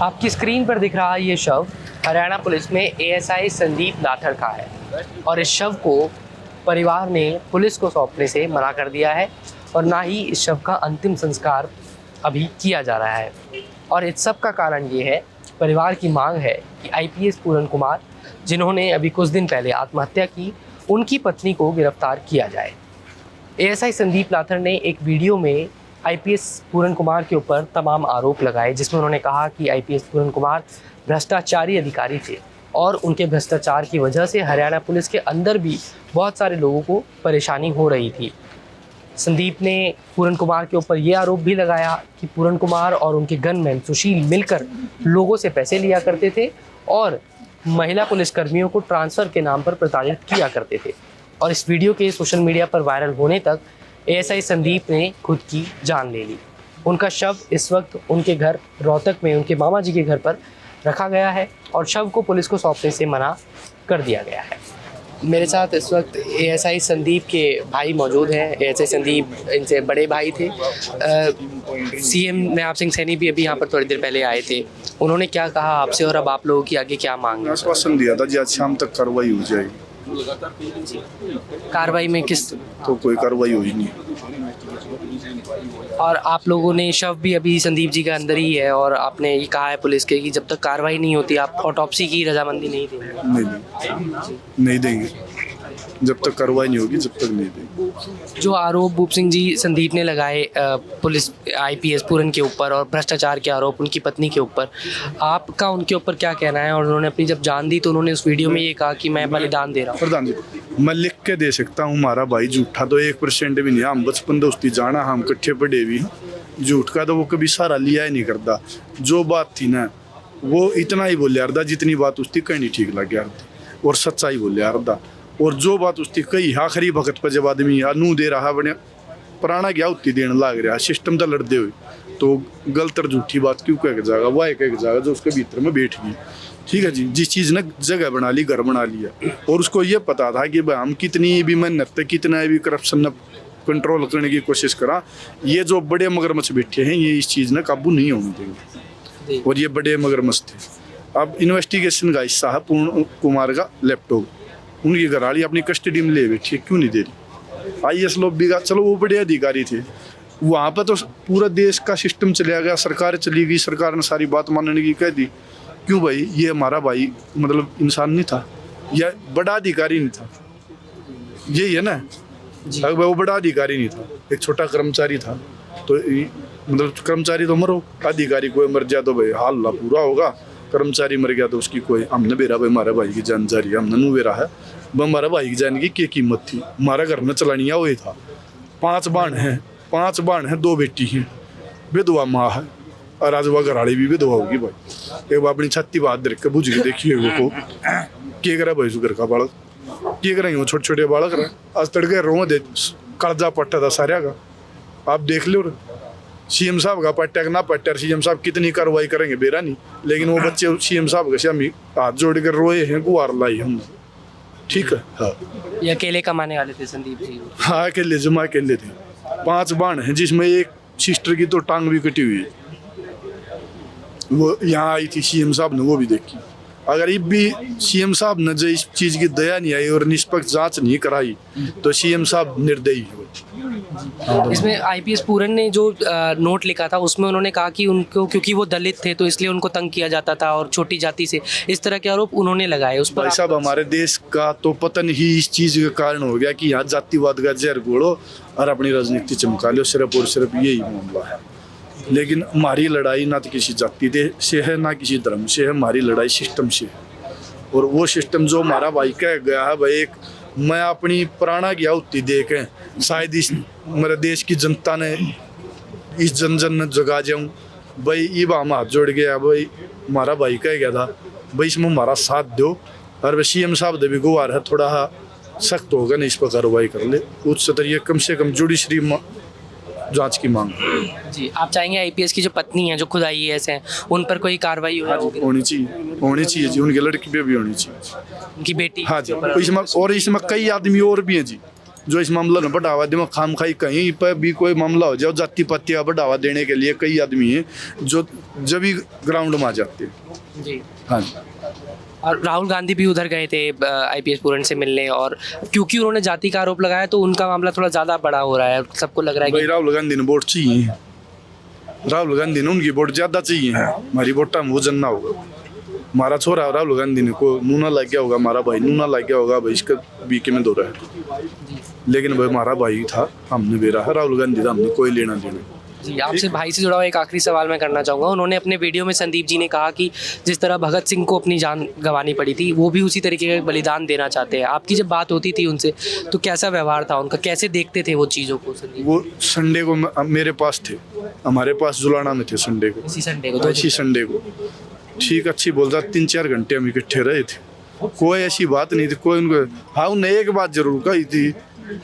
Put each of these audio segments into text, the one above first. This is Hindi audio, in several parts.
आपकी स्क्रीन पर दिख रहा ये शव हरियाणा पुलिस में एएसआई संदीप नाथर का है और इस शव को परिवार ने पुलिस को सौंपने से मना कर दिया है और ना ही इस शव का अंतिम संस्कार अभी किया जा रहा है। और इस सब का कारण ये है, परिवार की मांग है कि आईपीएस पूरन कुमार, जिन्होंने अभी कुछ दिन पहले आत्महत्या की, उनकी पत्नी को गिरफ्तार किया जाए। एएसआई संदीप नाथर ने एक वीडियो में आईपीएस पूरन कुमार के ऊपर तमाम आरोप लगाए, जिसमें उन्होंने कहा कि आईपीएस पूरन कुमार भ्रष्टाचारी अधिकारी थे और उनके भ्रष्टाचार की वजह से हरियाणा पुलिस के अंदर भी बहुत सारे लोगों को परेशानी हो रही थी। संदीप ने पूरन कुमार के ऊपर ये आरोप भी लगाया कि पूरन कुमार और उनके गनमैन सुशील मिलकर लोगों से पैसे लिया करते थे और महिला पुलिसकर्मियों को ट्रांसफ़र के नाम पर प्रताड़ित किया करते थे। और इस वीडियो के सोशल मीडिया पर वायरल होने तक एएसआई संदीप ने खुद की जान ले ली। उनका शव इस वक्त उनके घर रोहतक में उनके मामा जी के घर पर रखा गया है और शव को पुलिस को सौंपने से मना कर दिया गया है। मेरे साथ इस वक्त एएसआई संदीप के भाई मौजूद हैं। एएसआई संदीप इनसे बड़े भाई थे। सीएम नवाब सिंह सैनी भी अभी यहाँ पर थोड़ी देर पहले आए थे। उन्होंने क्या कहा आपसे और अब आप लोगों की आगे क्या मांग है? आश्वासन दिया था जी आज शाम तक कार्रवाई हो जाएगी। कार्रवाई में किस तो कोई कार्रवाई हुई नहीं। और आप लोगों ने शव भी अभी संदीप जी के अंदर ही है और आपने ये कहा है पुलिस के कि जब तक कार्रवाई नहीं होती आप ऑटोप्सी की रजामंदी नहीं देंगे? नहीं देंगे जब तक कार्रवाई नहीं होगी, जब तक नहीं देंगे। जो आरोप भूप सिंह जी संदीप ने लगाए पुलिस आईपीएस पूरन के ऊपर और भ्रष्टाचार के आरोप उनकी पत्नी के ऊपर, आपका उनके ऊपर क्या कहना है? और उन्होंने अपनी जब जान दी तो उन्होंने उस वीडियो में ये कहा कि मैं बलिदान दे रहा हूँ। प्रधान जी, मैं लिख के दे सकता हूँ, हमारा भाई झूठा तो 1% भी नहीं। हम बचपन दोस्ती जाना, हम इकट्ठे पढ़े भी। झूठ का तो वो कभी सहारा लिया ही नहीं करता। जो बात थी ना वो इतना ही बोले अर्धा, जितनी बात उसकी कहनी ठीक लगे अर्धा, और सच्चाई बोले अर्धा। और जो बात उसकी कही आखिरी वक्त पर जब आदमी अनु दे रहा बने पुराना क्या उत्ती देने लग रहा सिस्टम तो लड़ते हुए, तो गलत और झूठी बात क्यों कह जाएगा? वह कह जाएगा जो उसके भीतर में बैठ गई। ठीक है जी, जिस चीज़ ने जगह बना ली, घर बना लिया, और उसको ये पता था कि भाई हम कितनी भी मेहनत, कितना भी करप्शन न कंट्रोल करने की कोशिश करा, ये जो बड़े मगरमच्छ बैठे हैं ये इस चीज़ ने काबू नहीं होने देंगे। और ये बड़े मगरमच्छ थे। अब इन्वेस्टिगेशन का हिस्सा है पूर्ण कुमार का लैपटॉप, उनकी घरवाली अपनी कस्टडी में ले बैठी, क्यों नहीं दे रही? आईएएस लॉबी का, चलो वो बड़े अधिकारी थे, वहाँ पर तो पूरा देश का सिस्टम चला गया, सरकार चली गई, सरकार ने सारी बात मानने की कह दी। क्यों भाई? ये हमारा भाई मतलब इंसान नहीं था या बड़ा अधिकारी नहीं था? यही है ना, अगर वो बड़ा अधिकारी नहीं था, एक छोटा कर्मचारी था, तो मतलब कर्मचारी तो मरो, अधिकारी कोई मर जाए तो भाई हाल पूरा होगा। कर्मचारी मर गया तो उसकी कोई, हमने बेरा भाई हमारे भाई की जान जा रही है, हमने नू बेरा है, हमारे भाई की जान की क्या कीमत थी? हमारा घर में चलानिया हुए था। 5 बाण हैं, 2 बेटी हैं, विधवा माँ है, और आज वह घराड़ी भी विधवा होगी भाई। एक बार अपनी छत्ती बात देख के बुझ के देखिए वो को क्या करा भाई, घर का बालक क्या करेंगे? वो छोटे छोटे बालक रहे, आज तड़के रो दे कर्जा पट्टा था सारे का, आप देख लो। सीएम साहब का पट्टा ना पट्टा, सीएम साहब कितनी कार्रवाई करेंगे बेरा नहीं, लेकिन वो बच्चे सीएम साहब के हम हाथ जोड़ कर रोए हैं, गुहार लाई हम। ठीक है। हाँ, ये अकेले कमाने वाले थे संदीप जी? हाँ अकेले, जमा अकेले थे। 5 बाण हैं, जिसमें एक सिस्टर की तो टांग भी कटी हुई है। वो यहाँ आई थी, सीएम साहब ने वो भी देखी। अगर ये भी सीएम साहब ने जो इस चीज़ की दया नहीं आई और निष्पक्ष जांच नहीं कराई तो सीएम साहब निर्दयी है। इसमें आईपीएस पूरन ने जो नोट लिखा था उसमें उन्होंने कहा कि उनको, क्योंकि वो दलित थे तो इसलिए उनको तंग किया जाता था और छोटी जाति से, इस तरह के आरोप उन्होंने लगाए उस पर। भाई साहब, हमारे देश का तो पतन ही इस चीज़ के कारण हो गया कि यहाँ जातिवाद का जहर घोलो और अपनी राजनीति चमका लो, सिर्फ और सिर्फ यही मामला है। लेकिन हमारी लड़ाई ना तो किसी जाति से है ना किसी धर्म से है, हमारी लड़ाई सिस्टम से है। और वो सिस्टम जो हमारा भाई कह गया है भाई, एक मैं अपनी प्राणा की आहुति देखें, शायद इस मेरे देश की जनता ने, इस जन जन ने जगा जाऊँ भाई। ये हम हाथ जोड़ गया भाई, हमारा भाई कह गया था भाई इसमें हमारा साथ दो। और सीएम साहब दे भी गुहार है, थोड़ा सख्त होगा नहीं, इस पर कार्रवाई कर ले, उच्च स्तरीय कम से कम जुडिशरी जांच की मांग जी। आप चाहेंगे आईपीएस की जो पत्नी है, जो खुद आईएएस हैं, उन पर कोई कार्रवाई होनी चाहिए जी, उनके लड़की पे भी होनी चाहिए, उनकी बेटी? हाँ जी। इसमें कई आदमी और भी हैं जी जो इस मामला में बढ़ावा दे, खाम खाई कहीं पर भी कोई मामला हो जाए, जाति पाति का बढ़ावा देने के लिए कई आदमी हैं जो जब भी ग्राउंड में आ जाते हैं। जी। हाँ, और राहुल गांधी भी उधर गए थे आईपीएस पूरन से मिलने, और क्योंकि उन्होंने जाति का आरोप लगाया तो उनका मामला थोड़ा ज़्यादा बड़ा हो रहा है, सबको लग रहा है भाई कि राहुल गांधी ने वोट चाहिए, राहुल गांधी ने उनकी वोट ज्यादा चाहिए है, हमारी वोटा में वजन ना होगा। हमारा छोरा राहुल गांधी ने को नूना लग गया होगा, हमारा भाई नूना लग गया होगा, भाई इसका बीके में दो रहा है, लेकिन भाई हमारा भाई था, हमने बेरा है, राहुल गांधी था, हमने कोई लेना देना। जी। आपसे भाई से जुड़ा हुआ एक आखिरी सवाल मैं करना चाहूँगा। उन्होंने अपने वीडियो में संदीप जी ने कहा कि जिस तरह भगत सिंह को अपनी जान गंवानी पड़ी थी, वो भी उसी तरीके का बलिदान देना चाहते हैं। आपकी जब बात होती थी उनसे तो कैसा व्यवहार था उनका, कैसे देखते थे वो चीज़ों को संदीप? वो संडे को मेरे पास थे, हमारे पास जुलाना में थे संडे को, इसी संडे को, इसी संडे को, ठीक अच्छी बोल रहा, 3-4 घंटे हम इकट्ठे रहे थे, कोई ऐसी बात नहीं थी, कोई उनको। हाँ, उन्हें एक बात जरूर कही थी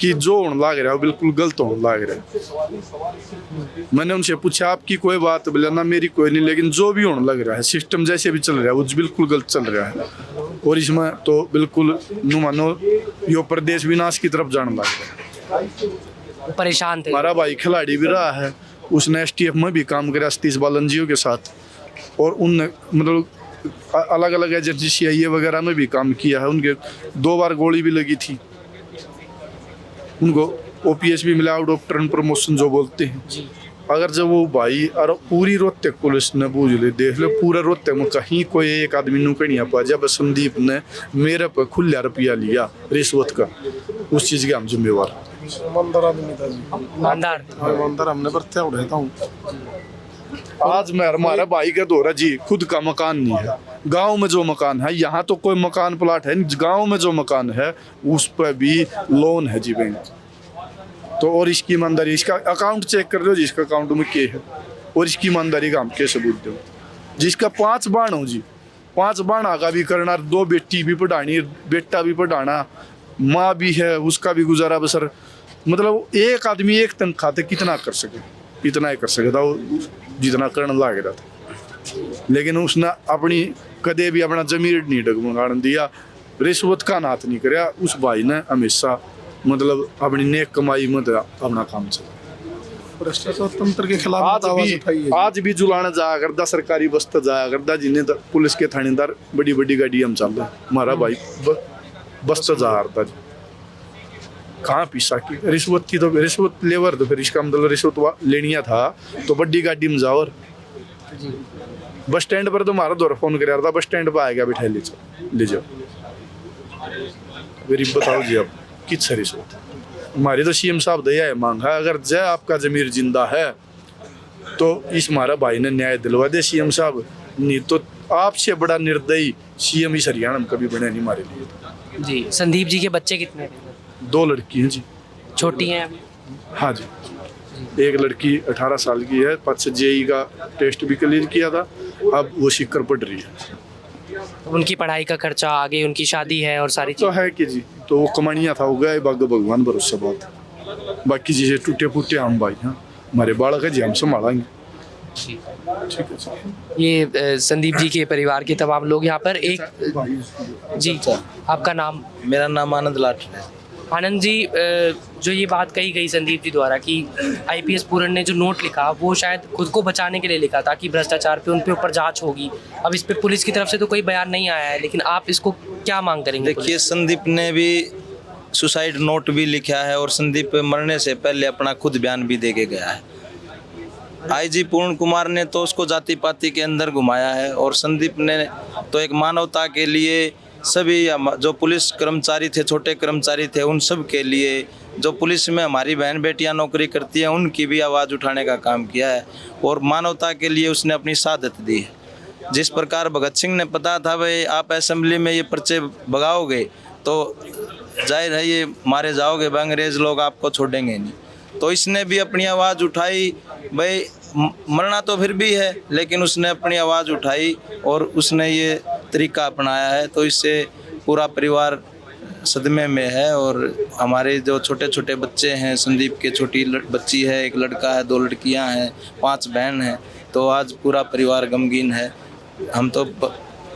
कि जो होने लग रहा है बिल्कुल गलत होने लग रहा है। मैंने उनसे पूछा आपकी कोई बात, बोला ना मेरी कोई नहीं, लेकिन जो भी होने लग रहा है सिस्टम जैसे भी चल रहा है वो बिल्कुल गलत चल रहा है, और इसमें तो बिल्कुल नु मानो यो प्रदेश विनाश की तरफ जाने लग रहा है। परेशान थे। हमारा भाई खिलाड़ी भी रहा है, उसने एसटीएफ में भी काम किया सतीश बालन जी के साथ, और उन मतलब अलग अलग एजेंसी CIA वगैरह में भी काम किया है। उनके 2 बार गोली भी लगी थी, उनको OPS भी मिला, आउट ऑफ टर्न प्रमोशन जो बोलते हैं। जी। अगर जब वो भाई और पूरी रोहतक पुलिस ने बूझ ले, देख लो पूरा रोहतक में कहीं कोई एक आदमी नु कहीं आ पा, जब संदीप ने मेरे पर खुला रुपया लिया रिश्वत का, उस चीज के हम जिम्मेवार। ईमानदार आदमी था जी, ईमानदार। ईमानदार, हमने बरतिया उठाता हूँ। आज मैं हमारा भाई का दौरा जी, खुद का मकान नहीं है, गांव में जो मकान है, यहाँ तो कोई मकान प्लाट है नहीं, गांव में जो मकान है उस पर भी लोन है जी बैंक। तो और इसकी ईमानदारी, इसका अकाउंट चेक कर लो जी, इसका अकाउंट में क्या है, और इसकी ईमानदारी का हम क्या सबूत दो। जिसका 5 बाण हो जी, 5 बाणा का भी करना, 2 बेटी भी पढ़ानी, बेटा भी पढ़ाना, माँ भी है, उसका भी गुजारा बसर, मतलब एक आदमी एक तनख्वाह से कितना कर सके, इतना ही कर सकता वो जितना करने लग रहा था। लेकिन उसने अपनी कदे भी अपना जमीर नहीं डगमगाने दिया, रिश्वत का नाथ नहीं कराया। उस भाई ने हमेशा मतलब अपनी नेक कमाई में अपना काम चला। भ्रष्टाचार तंत्र के खिलाफ आवाज उठाई है। आज भी जुलाना जाया करता, सरकारी बस्तर जाया करता, जिन्हें पुलिस के थानेदार बड़ी बड़ी गाड़ी हम चल रहे, हमारा भाई बस्तर जा रहा था। कहाँ पीसा की रिश्वत की, तो रिश्वत लेवर, तो फिर इसका मतलब रिश्वत लेनिया था तो बड़ी गाड़ी में जाओ। बस स्टैंड पर तो हमारा दौरा फोन कर रहा था, बस स्टैंड पर आएगा बिठा ले जाओ। गरीब बताओ जी अब किस रिश्वत, हमारी तो CM साहब दया है मांगा, अगर जय आपका जमीर जिंदा है तो इस हमारा भाई ने न्याय दिलवा दे CM साहब, नहीं तो आपसे बड़ा निर्दयी CM इस हरियाणा में कभी बने नहीं हमारे लिए। जी। संदीप जी के बच्चे कितने थे? 2 लड़की हैं जी। छोटी हैं अभी? हाँ जी, एक लड़की 18 साल की है, 5 JEE का टेस्ट भी क्लियर किया था, अब वो सीकर पढ़ रही है। उनकी पढ़ाई का खर्चा, आगे उनकी शादी है और सारी तो है कि जी, तो वो कमानिया था, हो गया भगवान भरोसा बात, बाकी चीजें टूटे फूटे हम भाई, हाँ हमारे बालक है जी, हम संभालेंगे। चीज़। ठीक है जी। ये संदीप जी के परिवार के तमाम लोग यहाँ पर एक। जी, आपका नाम? मेरा नाम आनंद लाठ है। आनंद जी, जो ये बात कही गई संदीप जी द्वारा कि आईपीएस पूरन ने जो नोट लिखा वो शायद खुद को बचाने के लिए लिखा था कि भ्रष्टाचार पे उनके ऊपर जांच होगी, अब इस पे पुलिस की तरफ से तो कोई बयान नहीं आया है, लेकिन आप इसको क्या मांग करेंगे? देखिए, संदीप ने भी सुसाइड नोट भी लिखा है और संदीप मरने से पहले अपना खुद बयान भी दे के गया है। IG पूर्ण कुमार ने तो उसको जाति पाति के अंदर घुमाया है, और संदीप ने तो एक मानवता के लिए सभी जो पुलिस कर्मचारी थे, छोटे कर्मचारी थे, उन सब के लिए, जो पुलिस में हमारी बहन बेटियां नौकरी करती हैं, उनकी भी आवाज़ उठाने का काम किया है, और मानवता के लिए उसने अपनी शहादत दी है। जिस प्रकार भगत सिंह ने पता था भाई आप असेंबली में ये पर्चे भगाओगे तो जाहिर है ये मारे जाओगे, अंग्रेज लोग आपको छोड़ेंगे नहीं, तो इसने भी अपनी आवाज़ उठाई। भाई मरना तो फिर भी है, लेकिन उसने अपनी आवाज़ उठाई और उसने ये तरीका अपनाया है, तो इससे पूरा परिवार सदमे में है। और हमारे जो छोटे छोटे बच्चे हैं, संदीप के छोटी बच्ची है, एक लड़का है, 2 लड़कियां हैं, 5 बहन हैं, तो आज पूरा परिवार गमगीन है। हम तो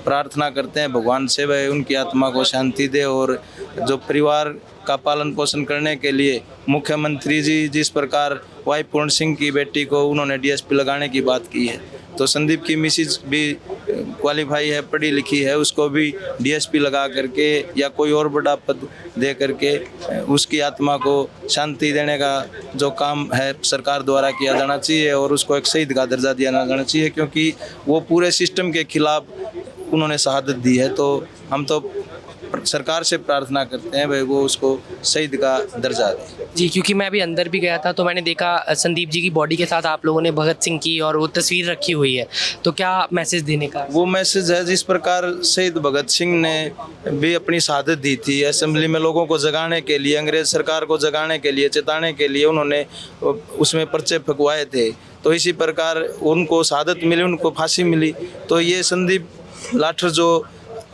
प्रार्थना करते हैं भगवान से वह उनकी आत्मा को शांति दे। और जो परिवार का पालन पोषण करने के लिए मुख्यमंत्री जी जिस प्रकार वाई पूर्ण सिंह की बेटी को उन्होंने डीएसपी लगाने की बात की है, तो संदीप की मिसिज भी क्वालिफाई है, पढ़ी लिखी है, उसको भी डीएसपी लगा करके या कोई और बड़ा पद दे करके उसकी आत्मा को शांति देने का जो काम है सरकार द्वारा किया जाना चाहिए और उसको एक शहीद का दर्जा दिया जाना चाहिए, क्योंकि वो पूरे सिस्टम के खिलाफ उन्होंने शहादत दी है। तो हम तो सरकार से प्रार्थना करते हैं भाई वो उसको शहीद का दर्जा दे। जी, क्योंकि मैं अभी अंदर भी गया था तो मैंने देखा संदीप जी की बॉडी के साथ आप लोगों ने भगत सिंह की और वो तस्वीर रखी हुई है, तो क्या मैसेज देने का? वो मैसेज है जिस प्रकार शहीद भगत सिंह ने भी अपनी शहादत दी थी असेंबली में लोगों को जगाने के लिए, अंग्रेज सरकार को जगाने के लिए, चेताने के लिए उन्होंने उसमें पर्चे फंकवाए थे। तो इसी प्रकार उनको शहादत मिली, उनको फांसी मिली। तो ये संदीप लाठर जो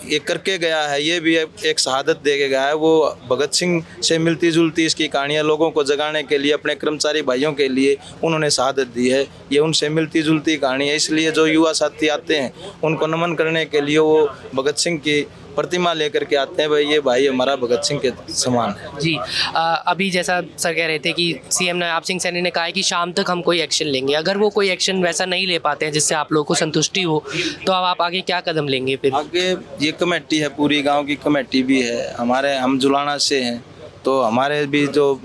ये करके गया है ये भी एक शहादत दे के गया है। वो भगत सिंह से मिलती जुलती इसकी कहानियाँ लोगों को जगाने के लिए, अपने कर्मचारी भाइयों के लिए उन्होंने शहादत दी है। ये उनसे मिलती जुलती कहानी है, इसलिए जो युवा साथी आते हैं उनको नमन करने के लिए वो भगत सिंह की प्रतिमा लेकर के आते हैं, भाई ये भाई हमारा भगत सिंह के समान है। जी, अभी जैसा सर कह रहे थे कि सीएम नवाब सिंह सैनी ने कहा है कि शाम तक हम कोई एक्शन लेंगे। अगर वो कोई एक्शन वैसा नहीं ले पाते हैं जिससे आप लोगों को संतुष्टि हो, तो अब आप आगे क्या कदम लेंगे फिर? आगे ये कमेटी है, पूरी गांव की कमेटी भी है हमारे, हम जुलाना से हैं, तो हमारे भी जो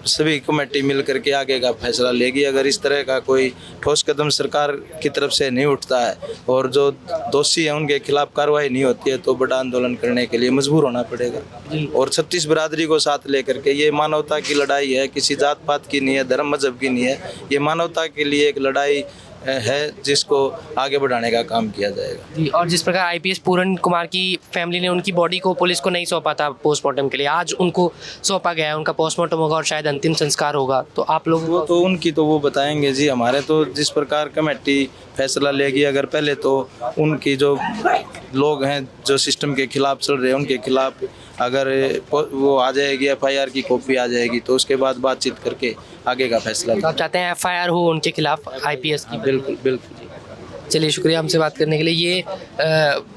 सभी कमेटी मिल करके आगे का फैसला लेगी। अगर इस तरह का कोई ठोस कदम सरकार की तरफ से नहीं उठता है और जो दोषी हैं उनके खिलाफ कार्रवाई नहीं होती है तो बड़ा आंदोलन करने के लिए मजबूर होना पड़ेगा। और 36 बिरादरी को साथ लेकर के, ये मानवता की लड़ाई है, किसी जात पात की नहीं है, धर्म मजहब की नहीं है, ये मानवता के लिए एक लड़ाई है जिसको आगे बढ़ाने का काम किया जाएगा। जी, और जिस प्रकार आईपीएस पूर्ण कुमार की फैमिली ने उनकी बॉडी को पुलिस को नहीं सौंपा था पोस्टमार्टम के लिए, आज उनको सौंपा गया है, उनका पोस्टमार्टम होगा और शायद अंतिम संस्कार होगा, तो आप लोग वो तो उनकी तो वो बताएंगे जी। हमारे तो जिस प्रकार कमेटी फैसला लेगी, अगर पहले तो उनकी जो लोग हैं जो सिस्टम के खिलाफ चल रहे हैं उनके खिलाफ अगर वो आ जाएगी, एफआईआर की कॉपी आ जाएगी, तो उसके बाद बातचीत करके आगे का फैसला। तो आप चाहते हैं एफआईआर हो उनके खिलाफ आईपीएस की? बिल्कुल बिल्कुल। चलिए, शुक्रिया हमसे बात करने के लिए। ये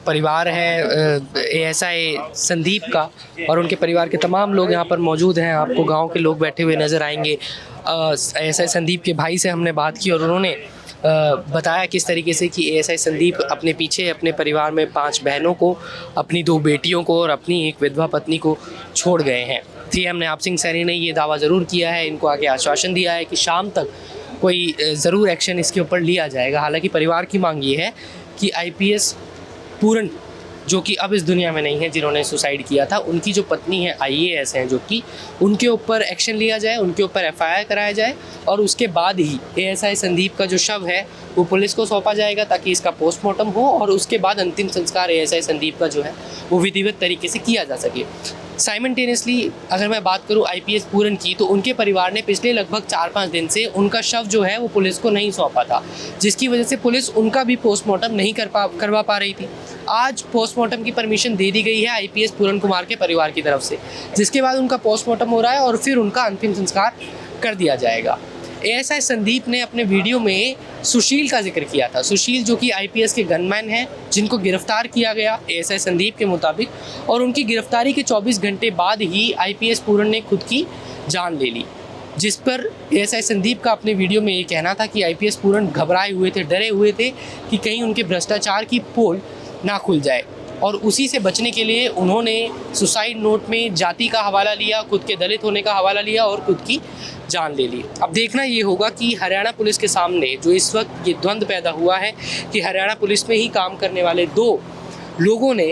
परिवार है एएसआई संदीप का और उनके परिवार के तमाम लोग यहाँ पर मौजूद हैं। आपको गांव के लोग बैठे हुए नज़र आएंगे। एएसआई संदीप के भाई से हमने बात की और उन्होंने बताया किस तरीके से कि एएसआई संदीप अपने पीछे अपने परिवार में 5 बहनों को, अपनी 2 बेटियों को और अपनी एक विधवा पत्नी को छोड़ गए हैं। सीएम नवाब सिंह सैनी ने ये दावा ज़रूर किया है, इनको आगे आश्वासन दिया है कि शाम तक कोई ज़रूर एक्शन इसके ऊपर लिया जाएगा। हालांकि परिवार की मांग ये है कि आईपीएस पूर्ण, जो कि अब इस दुनिया में नहीं है, जिन्होंने सुसाइड किया था, उनकी जो पत्नी है आईएएस हैं जो कि, उनके ऊपर एक्शन लिया जाए, उनके ऊपर एफआईआर कराया जाए और उसके बाद ही एएसआई संदीप का जो शव है वो पुलिस को सौंपा जाएगा ताकि इसका पोस्टमार्टम हो और उसके बाद अंतिम संस्कार एएसआई संदीप का जो है वो विधिवत तरीके से किया जा सके। साइमल्टेनियसली अगर मैं बात करूं आईपीएस पूर्ण की, तो उनके परिवार ने पिछले लगभग 4-5 दिन से उनका शव जो है वो पुलिस को नहीं सौंपा था, जिसकी वजह से पुलिस उनका भी पोस्टमार्टम नहीं करवा पा रही थी। आज पोस्टमार्टम की परमिशन दे दी गई है आईपीएस पूर्ण कुमार के परिवार की तरफ से, जिसके बाद उनका पोस्टमार्टम हो रहा है और फिर उनका अंतिम संस्कार कर दिया जाएगा। एएसआई संदीप ने अपने वीडियो में सुशील का जिक्र किया था। सुशील जो कि आईपीएस के गनमैन हैं, जिनको गिरफ्तार किया गया एएसआई संदीप के मुताबिक, और उनकी गिरफ्तारी के 24 घंटे बाद ही आईपीएस पूर्ण ने खुद की जान ले ली, जिस पर एएसआई संदीप का अपने वीडियो में ये कहना था कि आईपीएस पूर्ण घबराए हुए थे, डरे हुए थे कि कहीं उनके भ्रष्टाचार की पोल ना खुल जाए, और उसी से बचने के लिए उन्होंने सुसाइड नोट में जाति का हवाला लिया, खुद के दलित होने का हवाला लिया और खुद की जान ले ली। अब देखना ये होगा कि हरियाणा पुलिस के सामने जो इस वक्त ये द्वंद्व पैदा हुआ है कि हरियाणा पुलिस में ही काम करने वाले 2 लोगों ने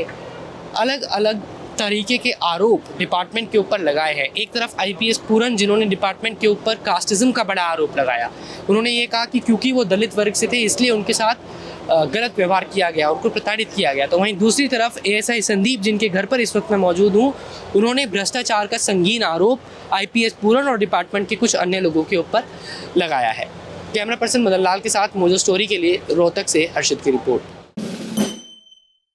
अलग अलग तरीके के आरोप डिपार्टमेंट के ऊपर लगाए हैं। एक तरफ आईपीएस पूर्ण, जिन्होंने डिपार्टमेंट के ऊपर कास्टिज्म का बड़ा आरोप लगाया। उन्होंने ये कहा कि क्योंकि वो दलित वर्ग से थे इसलिए उनके साथ गलत व्यवहार किया गया, उनको प्रताड़ित किया गया। तो वहीं दूसरी तरफ एएसआई संदीप, जिनके घर पर इस वक्त मैं मौजूद हूँ, उन्होंने भ्रष्टाचार का संगीन आरोप आईपीएस पूर्ण और डिपार्टमेंट के कुछ अन्य लोगों के ऊपर लगाया है। कैमरा पर्सन मदन लाल के साथ मोजो स्टोरी के लिए रोहतक से हर्षित की रिपोर्ट।